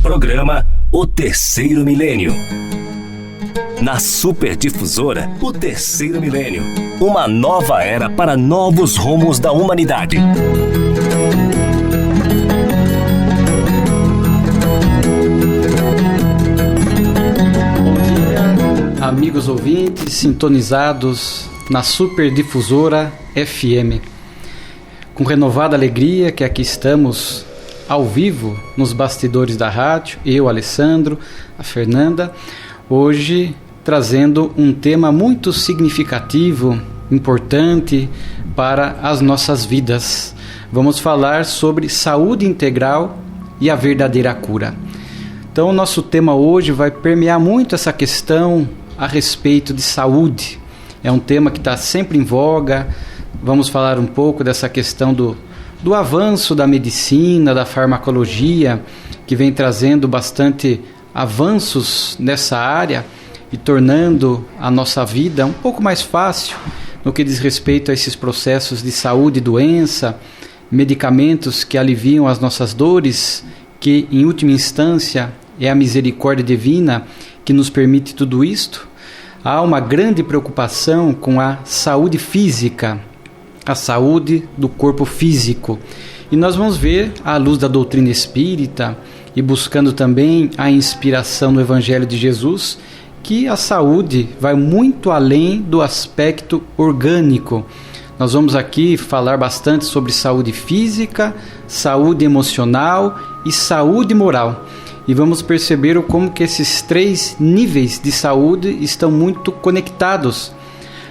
Programa O Terceiro Milênio. Na Superdifusora, O Terceiro Milênio. Uma nova era para novos rumos da humanidade. Bom dia, amigos ouvintes sintonizados na Superdifusora FM. Com renovada alegria que aqui estamos ao vivo nos bastidores da rádio, eu, Alessandro, a Fernanda, hoje trazendo um tema muito significativo, importante para as nossas vidas. Vamos falar sobre saúde integral e a verdadeira cura. Então, o nosso tema hoje vai permear muito essa questão a respeito de saúde. É um tema que está sempre em voga. Vamos falar um pouco dessa questão do avanço da medicina, da farmacologia, que vem trazendo bastante avanços nessa área e tornando a nossa vida um pouco mais fácil no que diz respeito a esses processos de saúde e doença, medicamentos que aliviam as nossas dores, que em última instância é a misericórdia divina que nos permite tudo isto. Há uma grande preocupação com a saúde física, a saúde do corpo físico. E nós vamos ver, à luz da doutrina espírita e buscando também a inspiração no Evangelho de Jesus, que a saúde vai muito além do aspecto orgânico. Nós vamos aqui falar bastante sobre saúde física, saúde emocional e saúde moral. E vamos perceber como que esses três níveis de saúde estão muito conectados.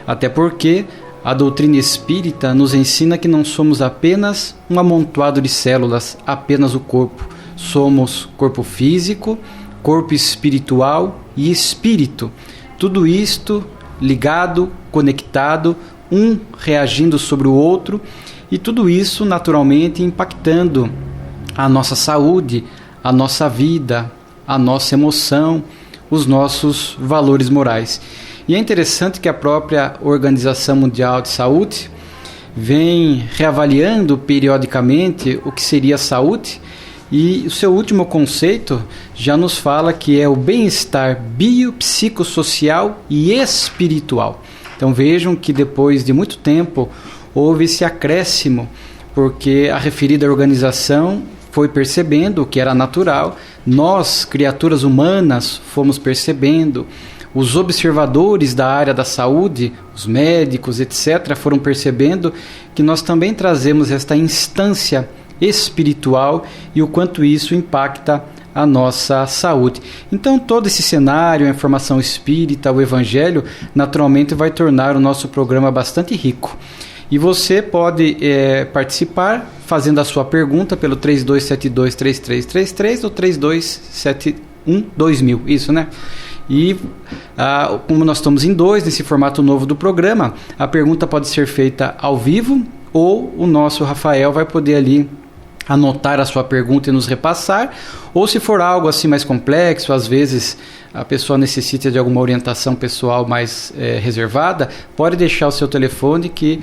Até porque a doutrina espírita nos ensina que não somos apenas um amontoado de células, apenas o corpo. Somos corpo físico, corpo espiritual e espírito. Tudo isto ligado, conectado, um reagindo sobre o outro, e tudo isso naturalmente impactando a nossa saúde, a nossa vida, a nossa emoção, os nossos valores morais. E é interessante que a própria Organização Mundial de Saúde vem reavaliando periodicamente o que seria a saúde, e o seu último conceito já nos fala que é o bem-estar biopsicossocial e espiritual. Então vejam que depois de muito tempo houve esse acréscimo, porque a referida organização foi percebendo o que era natural, nós, criaturas humanas, fomos percebendo, os observadores da área da saúde, os médicos, etc., foram percebendo que nós também trazemos esta instância espiritual e o quanto isso impacta a nossa saúde. Então, todo esse cenário, a informação espírita, o evangelho, naturalmente vai tornar o nosso programa bastante rico. E você pode participar fazendo a sua pergunta pelo 3272-3333 ou 3271-2000, isso, né? E como nós estamos em dois, nesse formato novo do programa, a pergunta pode ser feita ao vivo, ou o nosso Rafael vai poder ali anotar a sua pergunta e nos repassar, ou se for algo assim mais complexo, às vezes a pessoa necessita de alguma orientação pessoal mais reservada, pode deixar o seu telefone que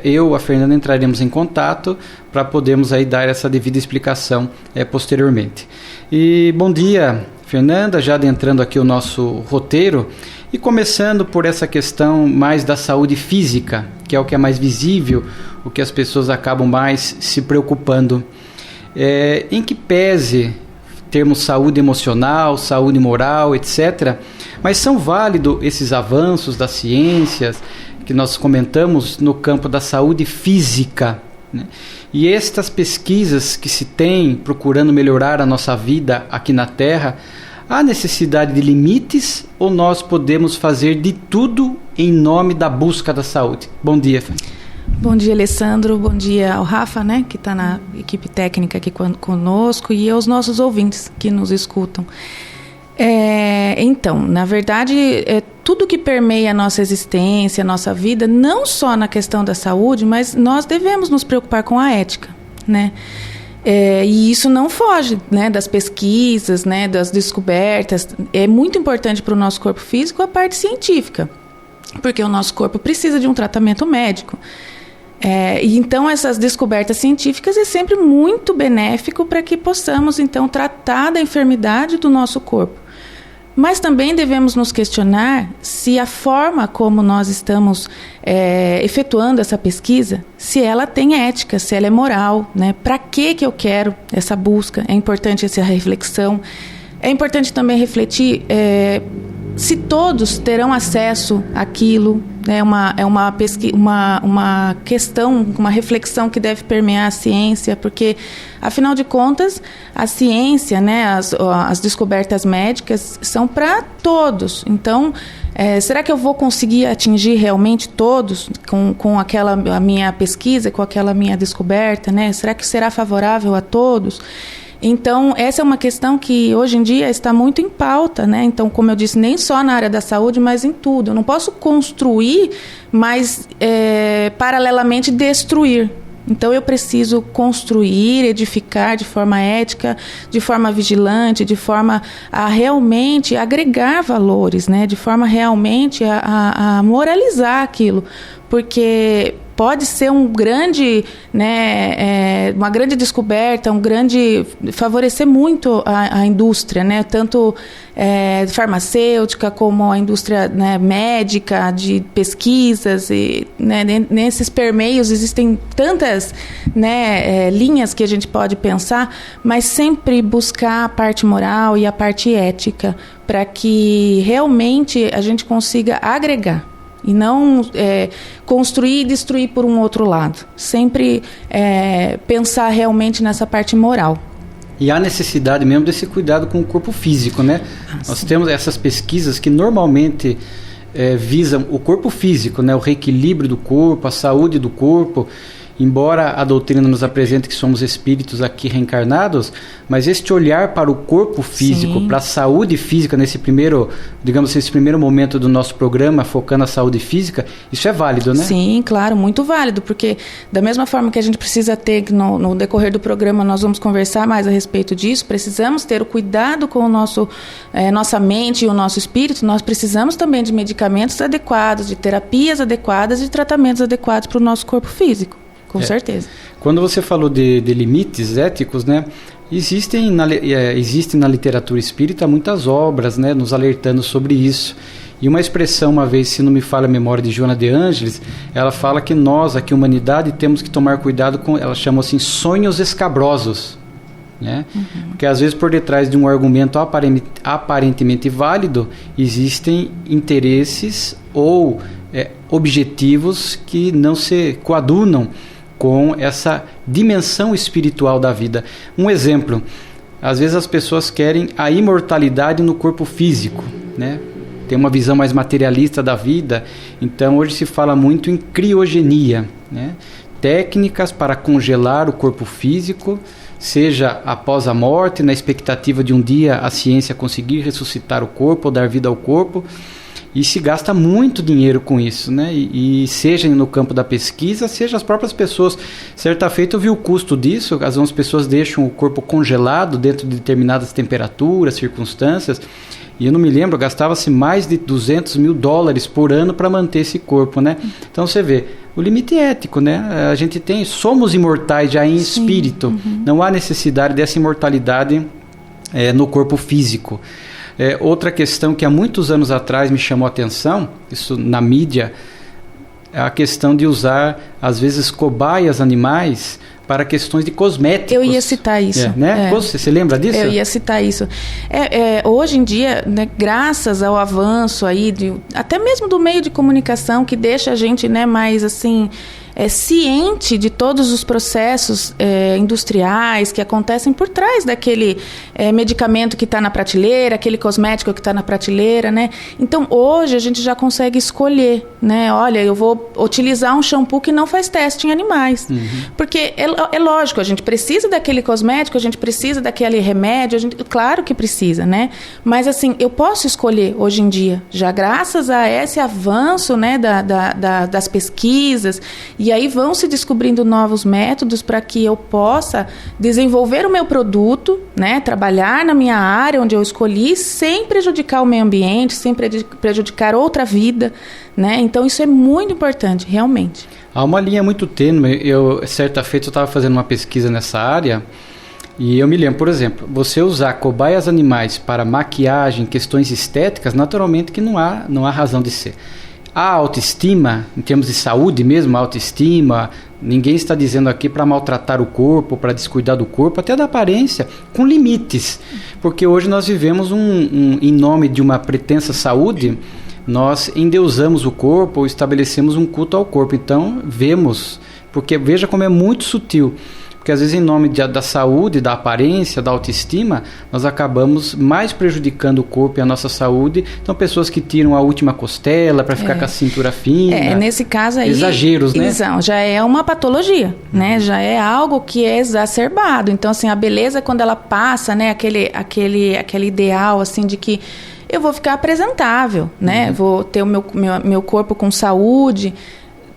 eu, a Fernanda, entraremos em contato para podermos aí dar essa devida explicação posteriormente. E bom dia, Fernanda, já adentrando aqui o nosso roteiro e começando por essa questão mais da saúde física, que é o que é mais visível, o que as pessoas acabam mais se preocupando. Em que pese termos saúde emocional, saúde moral, etc., mas são válidos esses avanços das ciências que nós comentamos no campo da saúde física, né? E estas pesquisas que se tem procurando melhorar a nossa vida aqui na Terra, há necessidade de limites ou nós podemos fazer de tudo em nome da busca da saúde? Bom dia, Fê. Bom dia, Alessandro. Bom dia ao Rafa, né, que está na equipe técnica aqui conosco, e aos nossos ouvintes que nos escutam. Então, na verdade, tudo que permeia a nossa existência, a nossa vida, não só na questão da saúde, mas nós devemos nos preocupar com a ética, né? E isso não foge, né, das pesquisas, né, das descobertas. É muito importante para o nosso corpo físico a parte científica, porque o nosso corpo precisa de um tratamento médico. E então essas descobertas científicas é sempre muito benéfico para que possamos então tratar da enfermidade do nosso corpo. Mas também devemos nos questionar se a forma como nós estamos efetuando essa pesquisa, se ela tem ética, se ela é moral, né? Para que eu quero essa busca? É importante essa reflexão. É importante também refletir se todos terão acesso àquilo. É uma questão, uma reflexão que deve permear a ciência, porque, afinal de contas, a ciência, né, as descobertas médicas são para todos. Então, será que eu vou conseguir atingir realmente todos com a minha pesquisa, com aquela minha descoberta, né? Será que será favorável a todos? Então, essa é uma questão que hoje em dia está muito em pauta, né? Então, como eu disse, nem só na área da saúde, mas em tudo. Eu não posso construir, mas paralelamente destruir. Então, eu preciso construir, edificar de forma ética, de forma vigilante, de forma a realmente agregar valores, né? De forma realmente a moralizar aquilo. Porque pode ser uma grande descoberta, favorecer muito a indústria, né? Tanto farmacêutica como a indústria, né, médica, de pesquisas. E, né, nesses permeios existem tantas, né, linhas que a gente pode pensar, mas sempre buscar a parte moral e a parte ética para que realmente a gente consiga agregar. E não construir e destruir por um outro lado. Sempre pensar realmente nessa parte moral. E há necessidade mesmo desse cuidado com o corpo físico, né? Nós temos essas pesquisas que normalmente visam o corpo físico, né? O reequilíbrio do corpo, a saúde do corpo. Embora a doutrina nos apresente que somos espíritos aqui reencarnados, mas este olhar para o corpo físico, para a saúde física, nesse primeiro momento do nosso programa, focando a saúde física, isso é válido, né? Sim, claro, muito válido, porque da mesma forma que a gente precisa ter, no decorrer do programa nós vamos conversar mais a respeito disso, precisamos ter o cuidado com nossa mente e o nosso espírito, nós precisamos também de medicamentos adequados, de terapias adequadas e de tratamentos adequados para o nosso corpo físico. Com certeza. Quando você falou de limites éticos, né, existem na literatura espírita muitas obras, né, nos alertando sobre isso. E uma expressão, uma vez, se não me falha a memória, de Joana de Ângeles, ela fala que nós, aqui, humanidade, temos que tomar cuidado com, ela chama assim, sonhos escabrosos. Né? Uhum. Porque às vezes por detrás de um argumento aparentemente válido, existem interesses ou objetivos que não se coadunam com essa dimensão espiritual da vida. Um exemplo, às vezes as pessoas querem a imortalidade no corpo físico, né? Tem uma visão mais materialista da vida, então hoje se fala muito em criogenia, né? Técnicas para congelar o corpo físico, seja após a morte, na expectativa de um dia a ciência conseguir ressuscitar o corpo ou dar vida ao corpo. E se gasta muito dinheiro com isso, né? E seja no campo da pesquisa, seja as próprias pessoas. Certa feita eu vi o custo disso, as pessoas deixam o corpo congelado dentro de determinadas temperaturas, circunstâncias, e eu não me lembro, gastava-se mais de $200 mil por ano para manter esse corpo, né? Então você vê, o limite ético, né? A gente somos imortais já em espírito, não há necessidade dessa imortalidade no corpo físico. Outra questão que há muitos anos atrás me chamou a atenção, isso na mídia, é a questão de usar, às vezes, cobaias animais para questões de cosméticos. Eu ia citar isso. Né? Você lembra disso? Eu ia citar isso. Hoje em dia, né, graças ao avanço aí até mesmo do meio de comunicação, que deixa a gente, né, mais assim, ciente de todos os processos industriais que acontecem por trás daquele medicamento que está na prateleira, aquele cosmético que está na prateleira, né? Então, hoje a gente já consegue escolher, né? Olha, eu vou utilizar um shampoo que não faz teste em animais. Porque é lógico, a gente precisa daquele cosmético, a gente precisa daquele remédio, claro que precisa, né? Mas, assim, eu posso escolher hoje em dia, já graças a esse avanço, né, das pesquisas e E aí vão se descobrindo novos métodos para que eu possa desenvolver o meu produto, né, trabalhar na minha área onde eu escolhi, sem prejudicar o meio ambiente, sem prejudicar outra vida, né? Então isso é muito importante, realmente. Há uma linha muito tênue. Certa feita eu estava fazendo uma pesquisa nessa área e eu me lembro, por exemplo, você usar cobaias animais para maquiagem, questões estéticas, naturalmente que não há razão de ser. A autoestima, em termos de saúde mesmo, a autoestima, ninguém está dizendo aqui para maltratar o corpo, para descuidar do corpo, até da aparência, com limites. Porque hoje nós vivemos em nome de uma pretensa saúde, nós endeusamos o corpo ou estabelecemos um culto ao corpo. Então, porque veja como é muito sutil. Porque às vezes em nome da saúde, da aparência, da autoestima, nós acabamos mais prejudicando o corpo e a nossa saúde. Então pessoas que tiram a última costela para ficar com a cintura fina. Nesse caso aí... Exageros, né? Já é uma patologia, né? Já é algo que é exacerbado. Então assim, a beleza quando ela passa, né? Aquele ideal assim de que eu vou ficar apresentável, né? Vou ter o meu corpo com saúde...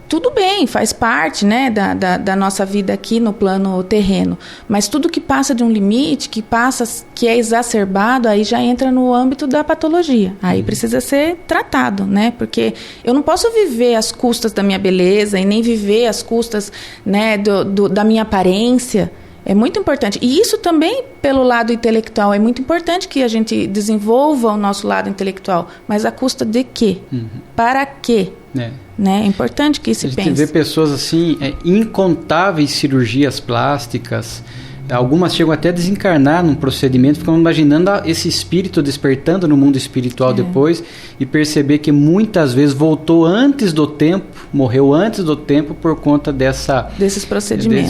Tudo bem, faz parte, né, da nossa vida aqui no plano terreno, mas tudo que passa de um limite, que é exacerbado, aí já entra no âmbito da patologia. Aí precisa ser tratado, né, porque eu não posso viver às custas da minha beleza e nem viver às custas, né, da minha aparência. É muito importante. E isso também, pelo lado intelectual, é muito importante que a gente desenvolva o nosso lado intelectual. Mas à custa de quê? Para quê? Né? É importante que se pense. A gente vê pessoas assim, incontáveis cirurgias plásticas, algumas chegam até a desencarnar num procedimento, ficam imaginando esse espírito despertando no mundo espiritual depois e perceber que muitas vezes voltou antes do tempo, morreu antes do tempo por conta desses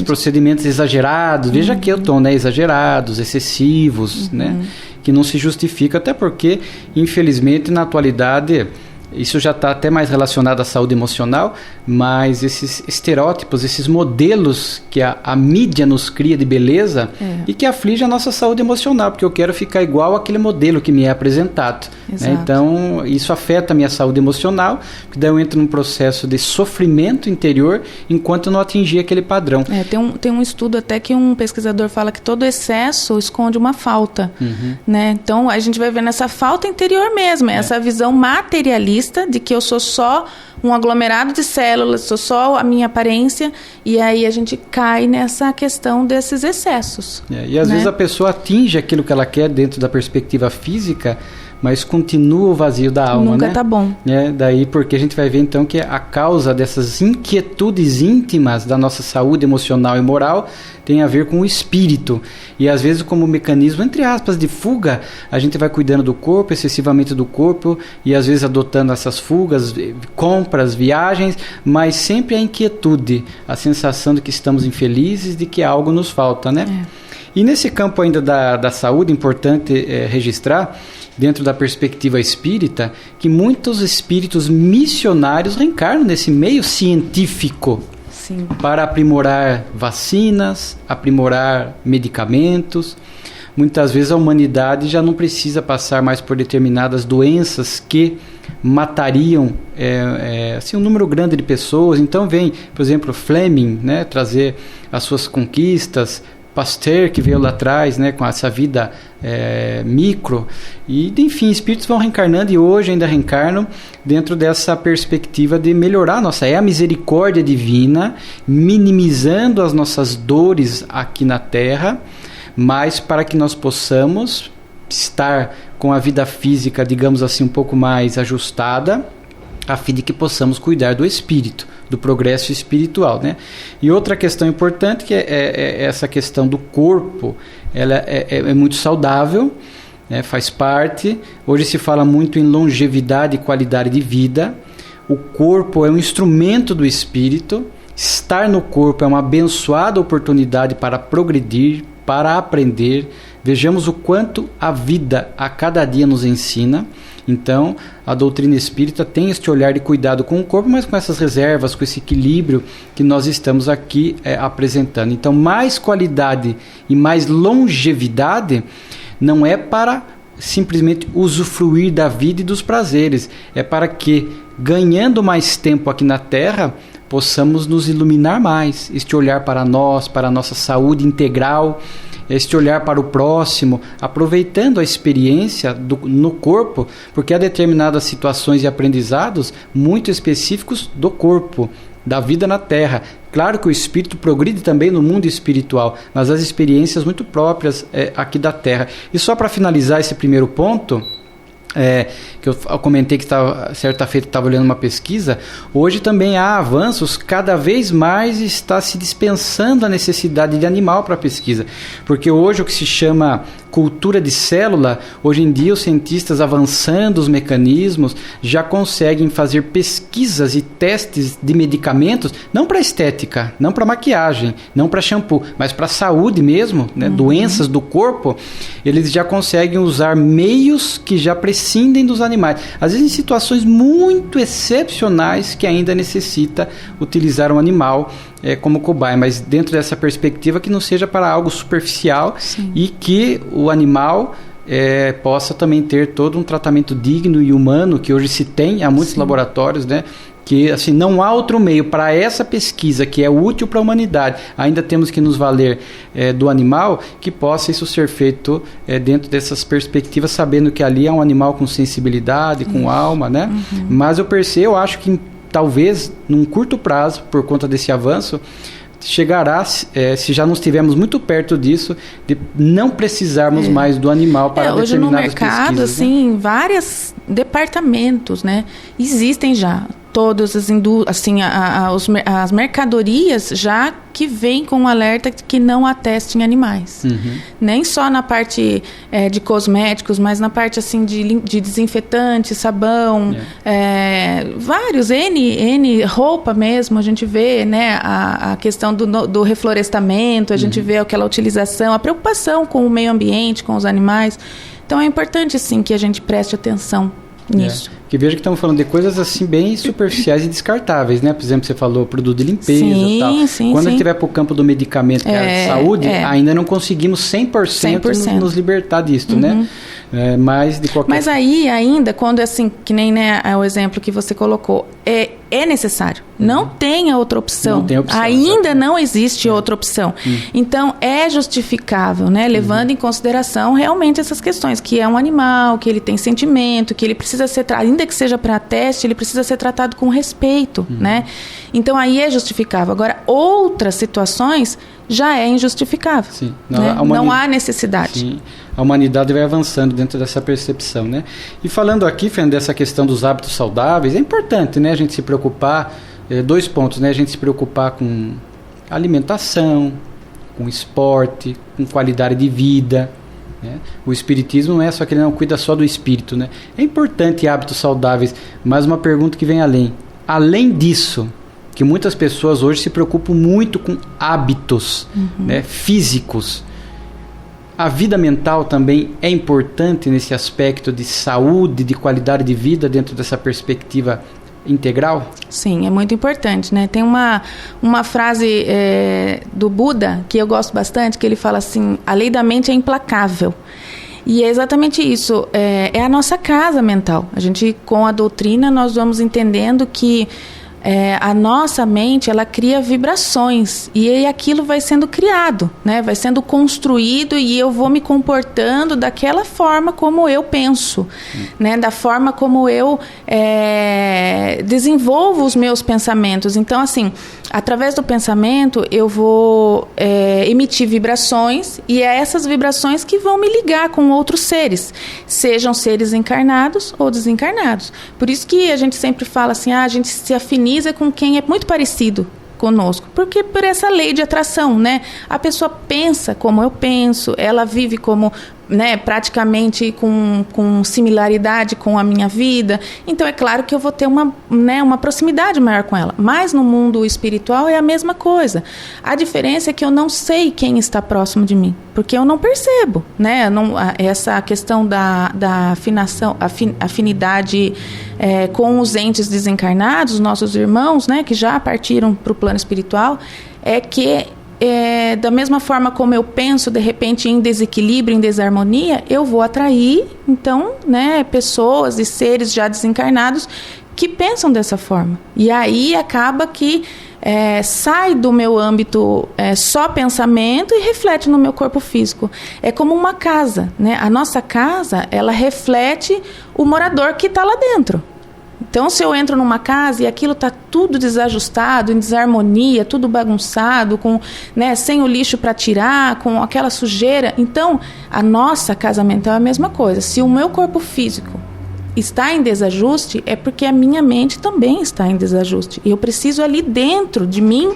procedimentos exagerados. Veja aqui o tom, né? Exagerados, excessivos, né? Que não se justifica, até porque, infelizmente, na atualidade... Isso já está até mais relacionado à saúde emocional, mas esses estereótipos, esses modelos que a mídia nos cria de beleza e que aflige a nossa saúde emocional, porque eu quero ficar igual àquele modelo que me é apresentado. Né? Então, isso afeta a minha saúde emocional, porque daí eu entro num processo de sofrimento interior enquanto eu não atingir aquele padrão. Tem um estudo até que um pesquisador fala que todo excesso esconde uma falta. Né? Então, a gente vai ver nessa falta interior mesmo, essa visão materialista de que eu sou só um aglomerado de células, sou só a minha aparência, e aí a gente cai nessa questão desses excessos. E às vezes a pessoa atinge aquilo que ela quer dentro da perspectiva física, mas continua o vazio da alma, Nunca tá bom. Daí porque a gente vai ver então que a causa dessas inquietudes íntimas da nossa saúde emocional e moral tem a ver com o espírito. E às vezes como mecanismo, entre aspas, de fuga, a gente vai cuidando do corpo, excessivamente do corpo, e às vezes adotando essas fugas, compras, viagens, mas sempre a inquietude, a sensação de que estamos infelizes, de que algo nos falta, né? E nesse campo ainda da saúde, importante registrar, dentro da perspectiva espírita, que muitos espíritos missionários reencarnam nesse meio científico. Sim. Para aprimorar vacinas, aprimorar medicamentos. Muitas vezes a humanidade já não precisa passar mais por determinadas doenças que matariam assim, um número grande de pessoas. Então vem, por exemplo, Fleming, né, trazer as suas conquistas, Pasteur, que veio lá atrás, né, com essa vida micro, e enfim, espíritos vão reencarnando e hoje ainda reencarnam dentro dessa perspectiva de melhorar a misericórdia divina, minimizando as nossas dores aqui na Terra, mas para que nós possamos estar com a vida física, digamos assim, um pouco mais ajustada, a fim de que possamos cuidar do espírito, do progresso espiritual, né? E outra questão importante, que é essa questão do corpo, ela é muito saudável, né? Faz parte. Hoje se fala muito em longevidade e qualidade de vida. O corpo é um instrumento do espírito. Estar no corpo é uma abençoada oportunidade para progredir, para aprender. Vejamos o quanto a vida a cada dia nos ensina. Então, a doutrina espírita tem este olhar de cuidado com o corpo, mas com essas reservas, com esse equilíbrio que nós estamos aqui apresentando. Então, mais qualidade e mais longevidade não é para simplesmente usufruir da vida e dos prazeres, é para que, ganhando mais tempo aqui na Terra, possamos nos iluminar mais, este olhar para nós, para a nossa saúde integral, este olhar para o próximo, aproveitando a experiência no corpo, porque há determinadas situações e aprendizados muito específicos do corpo, da vida na Terra. Claro que o espírito progride também no mundo espiritual, mas as experiências muito próprias aqui da Terra. E só para finalizar esse primeiro ponto, que eu comentei que certa feita estava olhando uma pesquisa, hoje também há avanços, cada vez mais está se dispensando a necessidade de animal para a pesquisa, porque hoje o que se chama cultura de célula, hoje em dia os cientistas avançando os mecanismos já conseguem fazer pesquisas e testes de medicamentos, não para estética, não para maquiagem, não para shampoo, mas para saúde mesmo, né? Doenças do corpo, eles já conseguem usar meios que já prescindem dos animais, às vezes em situações muito excepcionais que ainda necessita utilizar um animal como cobaia, mas dentro dessa perspectiva que não seja para algo superficial. Sim. E que o animal possa também ter todo um tratamento digno e humano, que hoje se tem, há muitos Sim. laboratórios, né? Que assim, não há outro meio para essa pesquisa que é útil para a humanidade, ainda temos que nos valer do animal, que possa isso ser feito dentro dessas perspectivas, sabendo que ali é um animal com sensibilidade, com alma, né? Uhum. Mas eu acho que talvez num curto prazo, por conta desse avanço, chegará, se já não estivermos muito perto disso, de não precisarmos mais do animal para determinadas pesquisas. Hoje no mercado, assim, né? Vários departamentos, né? Existem já todas as mercadorias já que vêm com um alerta que não há teste em animais. Uhum. Nem só na parte de cosméticos, mas na parte assim de desinfetante, sabão, vários, N roupa mesmo, a gente vê, né, a questão do reflorestamento, a gente vê aquela utilização, a preocupação com o meio ambiente, com os animais. Então é importante sim que a gente preste atenção nisso. Que veja que estamos falando de coisas assim bem superficiais e descartáveis, né? Por exemplo, você falou produto de limpeza e tal. Sim, quando a gente vai para o campo do medicamento, que é a saúde, ainda não conseguimos 100%. Nos libertar disso, né? Mas de qualquer... Mas aí ainda, quando assim, que nem, né, o exemplo que você colocou, é necessário. Não tem outra opção. Não tem opção. Ainda não existe outra opção. Então, é justificável, né? Levando em consideração realmente essas questões, que é um animal, que ele tem sentimento, que ele precisa ser ainda que seja para teste, ele precisa ser tratado com respeito, né? Então, aí é justificável. Agora, outras situações já é injustificável. Sim. Não há necessidade. Sim. A humanidade vai avançando dentro dessa percepção, né? E falando aqui, Fernando, dessa questão dos hábitos saudáveis, é importante, né, a gente se preocupar, 2 pontos, né? A gente se preocupar com alimentação, com esporte, com qualidade de vida, né? O espiritismo não é só que ele não cuida só do espírito, né? É importante hábitos saudáveis, mas uma pergunta que vem além. Além disso, que muitas pessoas hoje se preocupam muito com hábitos, né, físicos. A vida mental também é importante nesse aspecto de saúde, de qualidade de vida dentro dessa perspectiva integral? Sim, é muito importante, né? Tem uma frase do Buda que eu gosto bastante, que ele fala assim: a lei da mente é implacável. E é exatamente isso, é a nossa casa mental. A gente, com a doutrina, nós vamos entendendo que a nossa mente, ela cria vibrações e aí aquilo vai sendo criado, né? Vai sendo construído e eu vou me comportando daquela forma como eu penso, né? Da forma como eu desenvolvo os meus pensamentos. Então, assim, através do pensamento eu vou emitir vibrações e é essas vibrações que vão me ligar com outros seres, sejam seres encarnados ou desencarnados. Por isso que a gente sempre fala assim, a gente se afiniza com quem é muito parecido conosco, porque por essa lei de atração, né? A pessoa pensa como eu penso, ela vive como, né, praticamente com similaridade com a minha vida, então é claro que eu vou ter uma proximidade maior com ela, mas no mundo espiritual é a mesma coisa. A diferença é que eu não sei quem está próximo de mim, porque eu não percebo, né? Essa questão da afinação, afinidade com os entes desencarnados, nossos irmãos, né, que já partiram para o plano espiritual, é que da mesma forma como eu penso, de repente, em desequilíbrio, em desarmonia, eu vou atrair, então, né, pessoas e seres já desencarnados que pensam dessa forma. E aí acaba que sai do meu âmbito só pensamento e reflete no meu corpo físico. É como uma casa, né? A nossa casa, ela reflete o morador que está lá dentro. Então, se eu entro numa casa e aquilo está tudo desajustado, em desarmonia, tudo bagunçado, sem o lixo para tirar, com aquela sujeira, então a nossa casa mental é a mesma coisa. Se o meu corpo físico está em desajuste, é porque a minha mente também está em desajuste. E eu preciso ali dentro de mim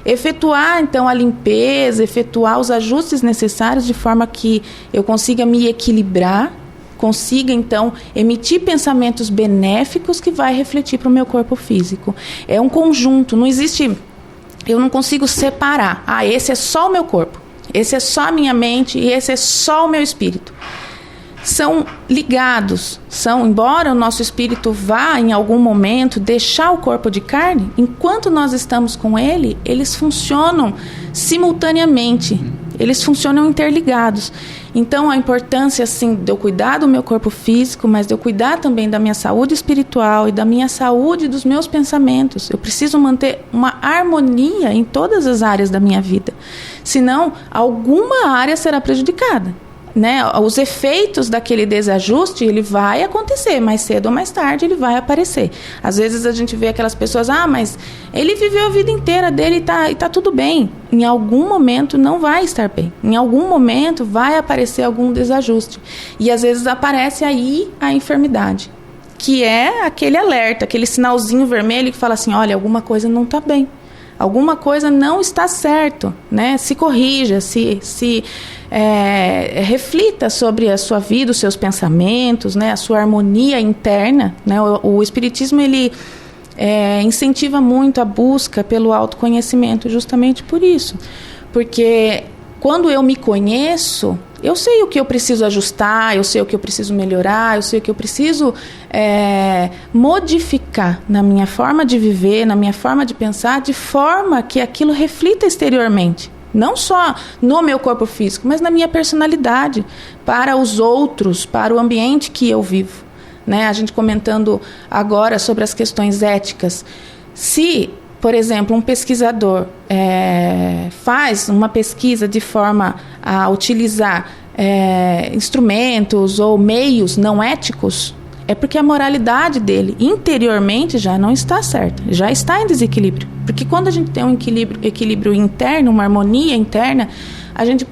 efetuar, então, a limpeza, efetuar os ajustes necessários de forma que eu consiga me equilibrar, consiga, então, emitir pensamentos benéficos que vai refletir para o meu corpo físico. É um conjunto, não existe... Eu não consigo separar. Esse é só o meu corpo, esse é só a minha mente e esse é só o meu espírito. São ligados, embora o nosso espírito vá em algum momento deixar o corpo de carne, enquanto nós estamos com ele, eles funcionam simultaneamente, eles funcionam interligados. Então a importância assim, de eu cuidar do meu corpo físico, mas de eu cuidar também da minha saúde espiritual e da minha saúde dos meus pensamentos. Eu preciso manter uma harmonia em todas as áreas da minha vida, senão alguma área será prejudicada. Né? Os efeitos daquele desajuste, ele vai acontecer, mais cedo ou mais tarde ele vai aparecer. Às vezes a gente vê aquelas pessoas, mas ele viveu a vida inteira dele e tá tudo bem. Em algum momento não vai estar bem, em algum momento vai aparecer algum desajuste, e às vezes aparece aí a enfermidade, que é aquele alerta, aquele sinalzinho vermelho que fala assim, olha, alguma coisa não está bem, alguma coisa não está certo, né? Se corrija, reflita sobre a sua vida, os seus pensamentos, né? A sua harmonia interna, né? O Espiritismo, ele incentiva muito a busca pelo autoconhecimento, justamente por isso. Porque quando eu me conheço, eu sei o que eu preciso ajustar, eu sei o que eu preciso melhorar, eu sei o que eu preciso modificar na minha forma de viver, na minha forma de pensar, de forma que aquilo reflita exteriormente. Não só no meu corpo físico, mas na minha personalidade, para os outros, para o ambiente que eu vivo. Né? A gente comentando agora sobre as questões éticas. Se, por exemplo, um pesquisador faz uma pesquisa de forma a utilizar instrumentos ou meios não éticos, é porque a moralidade dele interiormente já não está certa, já está em desequilíbrio. Porque quando a gente tem um equilíbrio interno, uma harmonia interna, a gente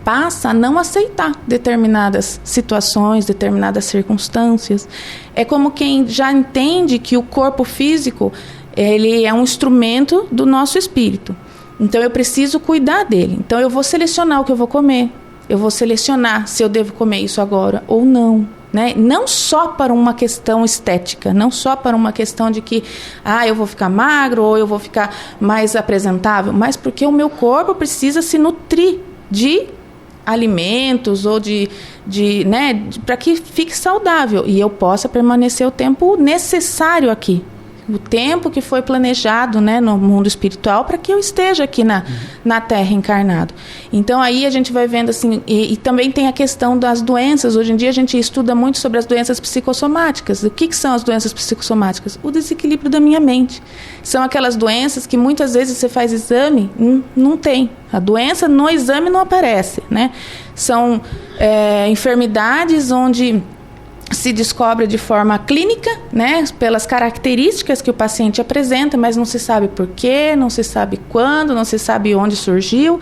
passa a não aceitar determinadas situações, determinadas circunstâncias. É como quem já entende que o corpo físico, ele é um instrumento do nosso espírito. Então eu preciso cuidar dele. Então eu vou selecionar o que eu vou comer. Eu vou selecionar se eu devo comer isso agora ou não. Né? Não só para uma questão estética, não só para uma questão de que eu vou ficar magro ou eu vou ficar mais apresentável, mas porque o meu corpo precisa se nutrir de alimentos ou para que fique saudável e eu possa permanecer o tempo necessário aqui. O tempo que foi planejado, né, no mundo espiritual para que eu esteja aqui na Terra encarnado. Então aí a gente vai vendo assim, e também tem a questão das doenças. Hoje em dia a gente estuda muito sobre as doenças psicossomáticas. O que são as doenças psicossomáticas? O desequilíbrio da minha mente. São aquelas doenças que muitas vezes você faz exame, não tem. A doença no exame não aparece, né? São enfermidades onde se descobre de forma clínica, né, pelas características que o paciente apresenta, mas não se sabe por quê, não se sabe quando, não se sabe onde surgiu.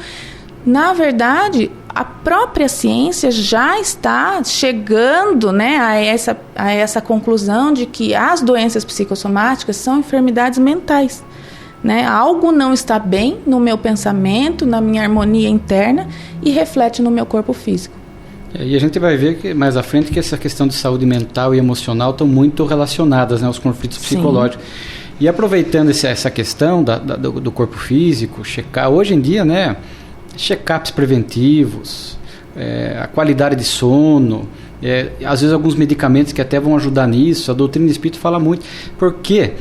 Na verdade, a própria ciência já está chegando, né, a essa conclusão de que as doenças psicossomáticas são enfermidades mentais. Né? Algo não está bem no meu pensamento, na minha harmonia interna e reflete no meu corpo físico. E a gente vai ver que, mais à frente que essa questão de saúde mental e emocional estão muito relacionadas, né, aos conflitos psicológicos. E aproveitando essa questão do corpo físico, hoje em dia, né, check-ups preventivos, a qualidade de sono, às vezes alguns medicamentos que até vão ajudar nisso, a doutrina do espírito fala muito, porque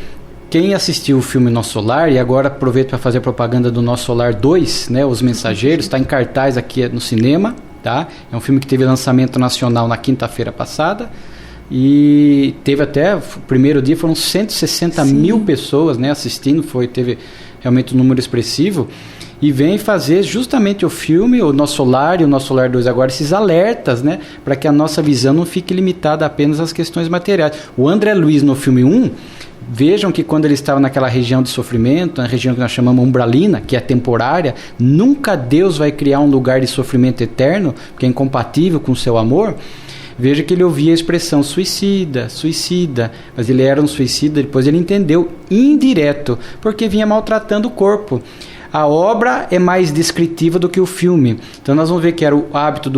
quem assistiu o filme Nosso Lar, e agora aproveito para fazer propaganda do Nosso Lar 2, né, Os Mensageiros, está em cartaz aqui no cinema, tá? É um filme que teve lançamento nacional na quinta-feira passada, E teve até, o primeiro dia foram 160 Sim. mil pessoas, né, assistindo, teve realmente um número expressivo. E vem fazer justamente o filme, o Nosso Lar e o Nosso Lar 2 agora, esses alertas, né, para que a nossa visão não fique limitada apenas às questões materiais. O André Luiz, no filme 1, vejam que quando ele estava naquela região de sofrimento, na região que nós chamamos umbralina, que é temporária, nunca Deus vai criar um lugar de sofrimento eterno, que é incompatível com o seu amor. Veja que ele ouvia a expressão suicida, suicida, mas ele era um suicida, depois ele entendeu indireto, porque vinha maltratando o corpo. A obra é mais descritiva do que o filme. Então nós vamos ver que era o hábito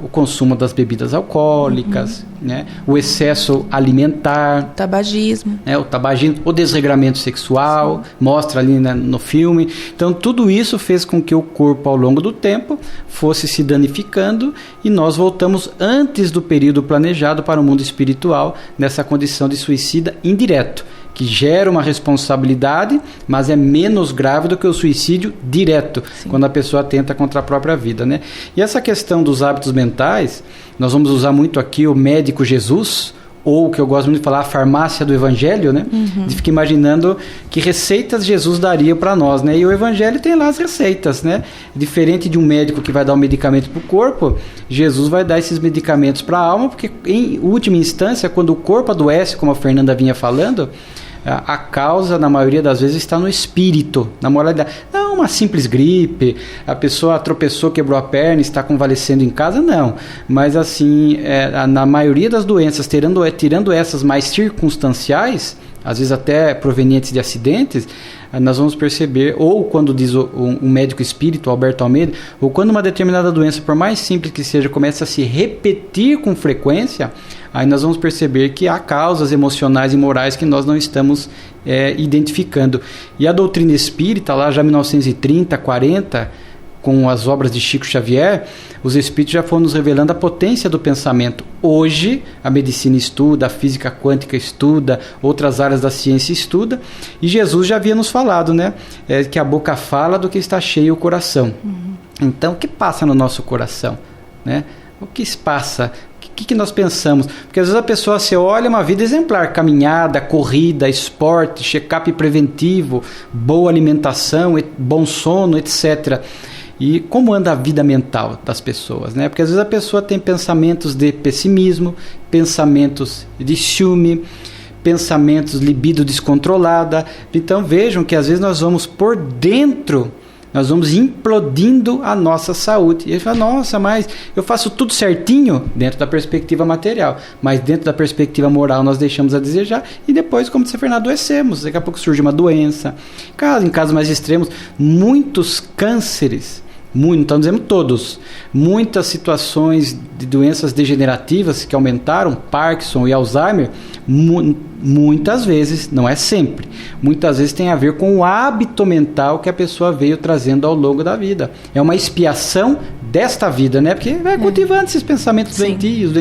o consumo das bebidas alcoólicas, né? O excesso alimentar, Tabagismo. o tabagismo, o desregramento sexual, mostra ali, né, no filme. Então tudo isso fez com que o corpo ao longo do tempo fosse se danificando e nós voltamos antes do período planejado para o mundo espiritual nessa condição de suicida indireto, que gera uma responsabilidade, mas é menos grave do que o suicídio direto, Sim. quando a pessoa atenta contra a própria vida, né? E essa questão dos hábitos mentais, nós vamos usar muito aqui o médico Jesus, ou o que eu gosto muito de falar, a farmácia do Evangelho, né? De ficar imaginando que receitas Jesus daria para nós, né? E o Evangelho tem lá as receitas, né? Diferente de um médico que vai dar um medicamento para o corpo, Jesus vai dar esses medicamentos para a alma, porque em última instância, quando o corpo adoece, como a Fernanda vinha falando, a causa, na maioria das vezes, está no espírito, na moralidade. Não uma simples gripe, a pessoa tropeçou, quebrou a perna, está convalescendo em casa, não. Mas, assim, na maioria das doenças, tirando essas mais circunstanciais, às vezes até provenientes de acidentes, nós vamos perceber, ou quando diz um médico espírito, Alberto Almeida, ou quando uma determinada doença, por mais simples que seja, começa a se repetir com frequência, aí nós vamos perceber que há causas emocionais e morais que nós não estamos identificando. E a doutrina espírita, lá já em 1930, 40, com as obras de Chico Xavier, os espíritos já foram nos revelando a potência do pensamento. Hoje, a medicina estuda, a física quântica estuda, outras áreas da ciência estuda, e Jesus já havia nos falado, né, que a boca fala do que está cheio o coração. Então, o que passa no nosso coração, né? O que se passa? O que nós pensamos? Porque às vezes a pessoa se olha uma vida exemplar, caminhada, corrida, esporte, check-up preventivo, boa alimentação, bom sono, etc. E como anda a vida mental das pessoas, né? Porque às vezes a pessoa tem pensamentos de pessimismo, pensamentos de ciúme, pensamentos libido descontrolada. Então vejam que às vezes nós vamos por dentro, nós vamos implodindo a nossa saúde. E ele fala, nossa, mas eu faço tudo certinho dentro da perspectiva material, mas dentro da perspectiva moral nós deixamos a desejar e depois, como disse a Fernanda, adoecemos. Daqui a pouco surge uma doença. Em casos mais extremos, muitos cânceres, não estamos dizendo todos, muitas situações de doenças degenerativas que aumentaram, Parkinson e Alzheimer, muitas vezes, não é sempre, muitas vezes tem a ver com o hábito mental que a pessoa veio trazendo ao longo da vida. É uma expiação desta vida, né? Porque vai cultivando esses pensamentos doentios.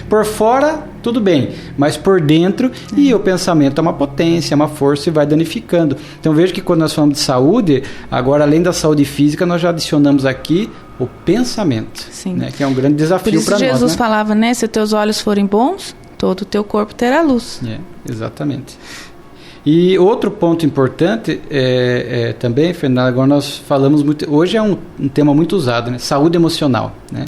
Por fora, tudo bem, mas por dentro, e o pensamento é uma potência, é uma força e vai danificando. Então veja que quando nós falamos de saúde, agora além da saúde física, nós já adicionamos aqui o pensamento, né? Que é um grande desafio para nós. Por isso Jesus né? falava, né? Se teus olhos forem bons, todo o teu corpo terá luz. Exatamente. E outro ponto importante também, Fernanda, agora nós falamos muito, hoje é um tema muito usado, né? Saúde emocional, né?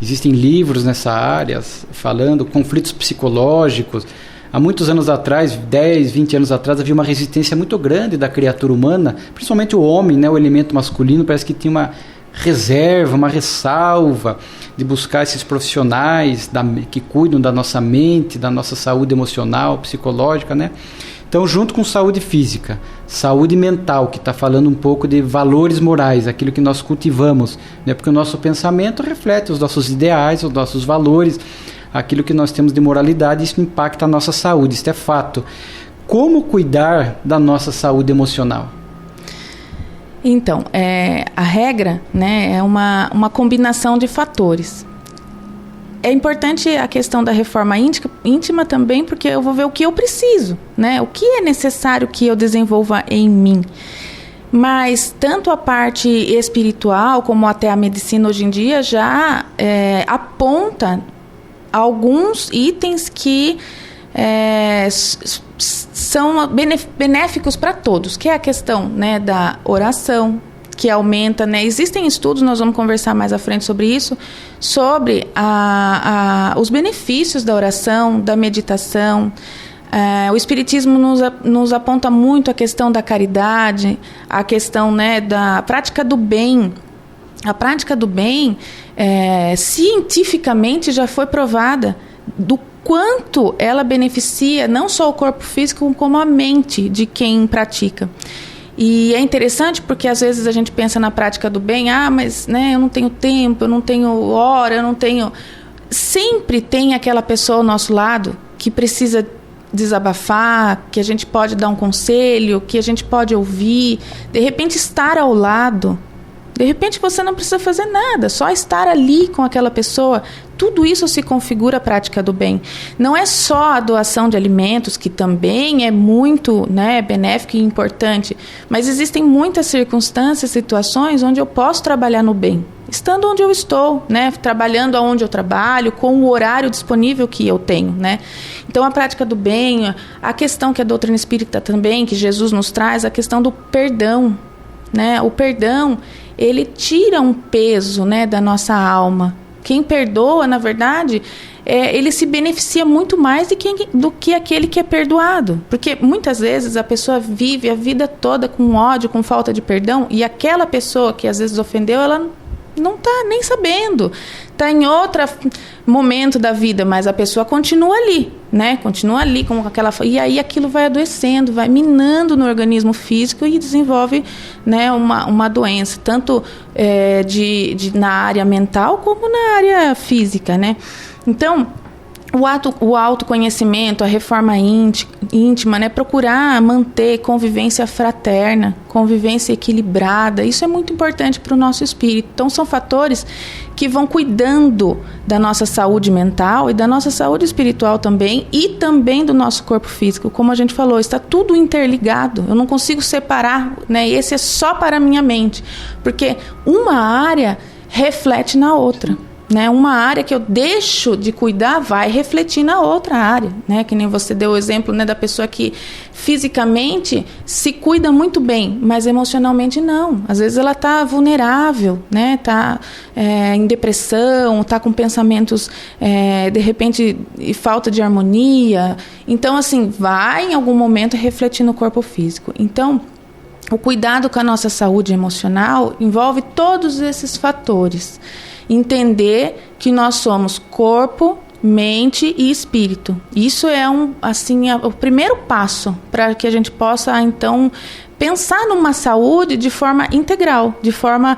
Existem livros nessa área falando conflitos psicológicos. Há muitos anos atrás, 10, 20 anos atrás, havia uma resistência muito grande da criatura humana, principalmente o homem, né? O elemento masculino parece que tinha uma reserva, uma ressalva de buscar esses profissionais que cuidam da nossa mente, da nossa saúde emocional, psicológica, né? Então, junto com saúde física, saúde mental, que está falando um pouco de valores morais, aquilo que nós cultivamos, né? Porque o nosso pensamento reflete os nossos ideais, os nossos valores, aquilo que nós temos de moralidade, isso impacta a nossa saúde, isso é fato. Como cuidar da nossa saúde emocional? Então, a regra, né, é uma combinação de fatores. É importante a questão da reforma íntima também, porque eu vou ver o que eu preciso, né? O que é necessário que eu desenvolva em mim. Mas tanto a parte espiritual como até a medicina hoje em dia já aponta alguns itens que são benéficos para todos, que é a questão, né, da oração, que aumenta, né? Existem estudos, nós vamos conversar mais à frente sobre isso, sobre os benefícios da oração, da meditação. O Espiritismo nos aponta muito a questão da caridade, a questão, né, da prática do bem. A prática do bem, cientificamente, já foi provada do quanto ela beneficia não só o corpo físico, como a mente de quem pratica. E é interessante porque às vezes a gente pensa na prática do bem, mas, né, eu não tenho tempo, eu não tenho hora, eu não tenho... Sempre tem aquela pessoa ao nosso lado que precisa desabafar, que a gente pode dar um conselho, que a gente pode ouvir, de repente estar ao lado. De repente você não precisa fazer nada, só estar ali com aquela pessoa. Tudo isso se configura a prática do bem. Não é só a doação de alimentos, que também é muito, né, benéfico e importante, mas existem muitas circunstâncias, situações onde eu posso trabalhar no bem, estando onde eu estou, né, trabalhando aonde eu trabalho, com o horário disponível que eu tenho, né. Então a prática do bem, a questão que a doutrina espírita também, que Jesus nos traz, a questão do perdão, né. O perdão, ele tira um peso, né, da nossa alma. Quem perdoa, na verdade, ele se beneficia muito mais do que aquele que é perdoado. Porque muitas vezes a pessoa vive a vida toda com ódio, com falta de perdão, e aquela pessoa que às vezes ofendeu, ela não está nem sabendo. Está em outro momento da vida, mas a pessoa continua ali, né? Continua ali com aquela... E aí aquilo vai adoecendo, vai minando no organismo físico e desenvolve, né, uma doença, tanto na área mental como na área física, né? Então, o autoconhecimento, a reforma íntima, né? Procurar manter convivência fraterna, convivência equilibrada, isso é muito importante para o nosso espírito. Então, são fatores que vão cuidando da nossa saúde mental e da nossa saúde espiritual também, e também do nosso corpo físico. Como a gente falou, está tudo interligado, eu não consigo separar, né? Esse é só para a minha mente, porque uma área reflete na outra. Né, uma área que eu deixo de cuidar vai refletir na outra área, né? Que nem você deu o exemplo, né, da pessoa que fisicamente se cuida muito bem, mas emocionalmente não. Às vezes ela está vulnerável, né? Está em depressão, está com pensamentos de repente falta de harmonia. Então, assim, vai em algum momento refletir no corpo físico. Então, o cuidado com a nossa saúde emocional envolve todos esses fatores. Entender que nós somos corpo, mente e espírito. Isso é o primeiro passo para que a gente possa, então, pensar numa saúde de forma integral, de forma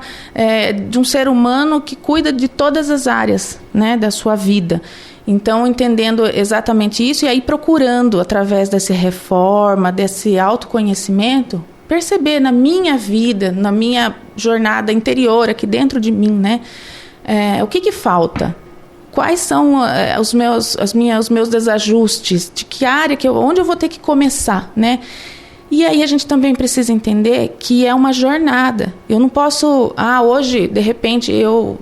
de um ser humano que cuida de todas as áreas, né, da sua vida. Então, entendendo exatamente isso e aí procurando, através dessa reforma, desse autoconhecimento, perceber na minha vida, na minha jornada interior, aqui dentro de mim, né? O que falta? Quais são os meus desajustes? De que área, onde eu vou ter que começar, né? E aí a gente também precisa entender que é uma jornada. Eu não posso... hoje, de repente, eu